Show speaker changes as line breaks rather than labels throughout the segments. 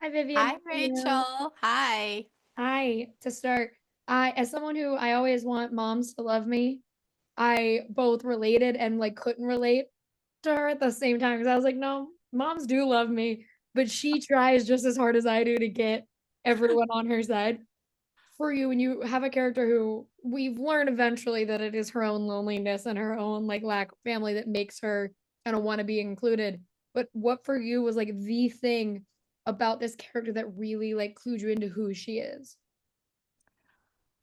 Hi, Vivian. How
Hi,
are you?
Rachel. Hi.
Hi. To start, as someone who I always want moms to love me, I both related and like couldn't relate to her at the same time because I was like, no, moms do love me, but she tries just as hard as I do to get everyone on her side. For you, when you have a character who we've learned eventually that it is her own loneliness and her own like lack of family that makes her kind of want to be included. But what for you was like the thing about this character that really like clued you into who she is?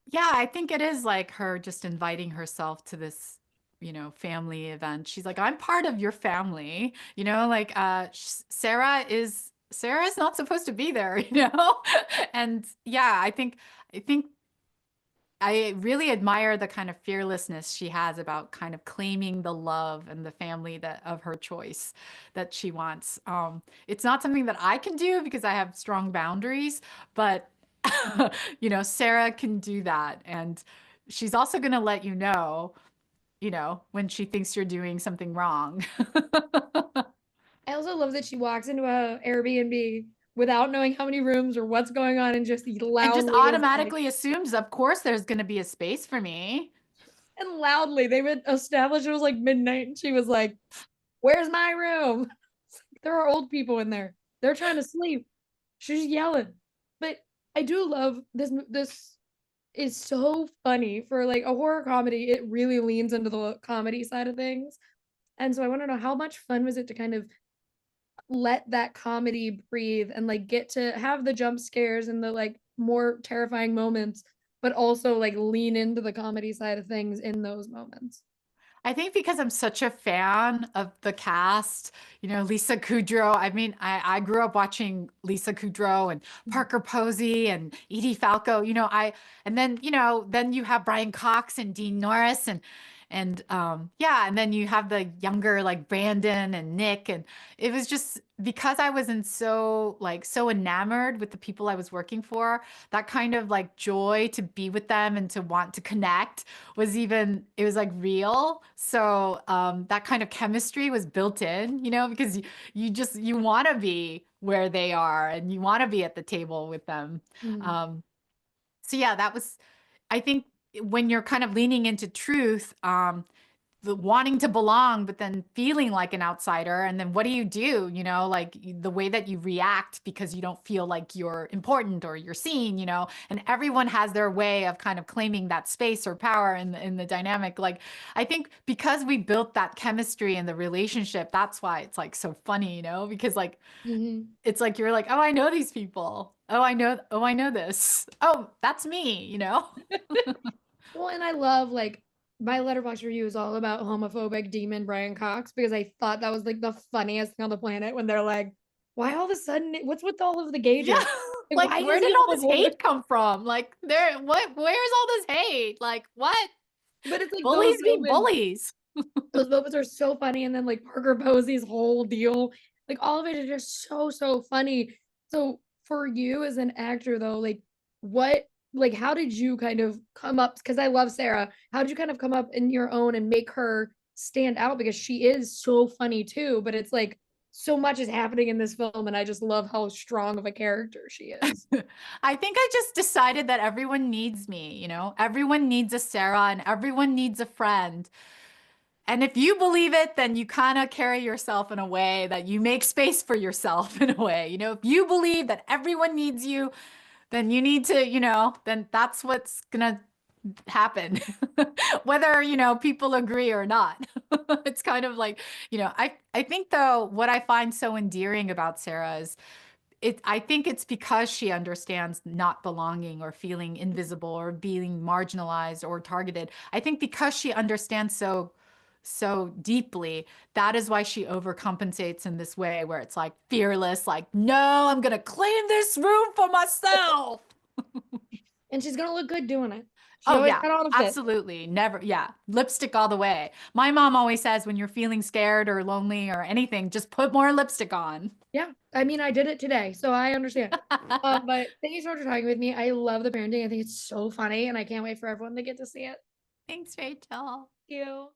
Yeah, I think it is like her just inviting herself to this, family event. She's like, I'm part of your family, like Sarah's not supposed to be there, And yeah, I think I really admire the kind of fearlessness she has about kind of claiming the love and the family that of her choice that she wants. It's not something that I can do because I have strong boundaries, but Sarah can do that, and she's also going to let when she thinks you're doing something wrong.
I also love that she walks into a Airbnb without knowing how many rooms or what's going on and just
And just
loudly is like,
automatically assumes, of course, there's going to be a space for me.
and loudly they would establish it was like midnight and she was like, where's my room? There are old people in there. They're trying to sleep. She's yelling. But I do love this. This is so funny for like a horror comedy. It really leans into the comedy side of things. And so I want to know how much fun was it to kind of let that comedy breathe and like get to have the jump scares and the like more terrifying moments, but also like lean into the comedy side of things in those moments.
I think because I'm such a fan of the cast, Lisa Kudrow. I mean, I grew up watching Lisa Kudrow and Parker Posey and Edie Falco. And then you have Brian Cox and Dean Norris and yeah, and then you have the younger like Brandon and Nick, and it was just because I wasn't so enamored with the people I was working for, that kind of like joy to be with them and to want to connect it was like real. So that kind of chemistry was built in, because you want to be where they are and you want to be at the table with them.
Mhm.
Um, so yeah, I think when you're kind of leaning into truth, the wanting to belong, but then feeling like an outsider. And then what do? Like the way that you react because you don't feel like you're important or you're seen, and everyone has their way of kind of claiming that space or power in the dynamic. Like, I think because we built that chemistry in the relationship, that's why it's like so funny, because like,
Mhm.
it's like you're like, oh, I know these people. Oh, I know this. Oh, that's me.
Well, and I love like my letterbox review is all about homophobic demon Brian Cox because I thought that was like the funniest thing on the planet when they're like, why all of a sudden what's with all of the gay
Yeah.
jokes? Like,
Like,
why
where
is
did
he
all this
homophobic?
hate come from? Like, where's all this hate? Like, what?
But it's like
Bullies be bullies.
those moments are so funny. And then like Parker Posey's whole deal, like all of it is just so, so funny. So for you as an actor though, like what like how did you kind of come up because I love Sarah. How did you kind of come up in your own and make her stand out because she is so funny too, but it's like so much is happening in this film and I just love how strong of a character she is.
I think I just decided that everyone needs me, Everyone needs a Sarah and everyone needs a friend. And if you believe it, then you kind of carry yourself in a way that you make space for yourself in a way. If you believe that everyone needs you, then you need to, then that's what's gonna happen, whether, people agree or not. It's kind of like, I think though, what I find so endearing about Sarah is I think it's because she understands not belonging or feeling invisible or being marginalized or targeted. I think because she understands so deeply, that is why she overcompensates in this way where it's like fearless, like, no, I'm gonna claim this room for myself.
And she's gonna look good doing it. She
Oh
always
yeah,
got on a fit.
absolutely. Never, yeah. Lipstick all the way. My mom always says when you're feeling scared or lonely or anything, just put more lipstick on.
Yeah, I mean, I did it today, so I understand. But thank you so much for talking with me. I love the parenting. I think it's so funny, and I can't wait for everyone to get to see it.
Thanks, Rachel.
Thank you.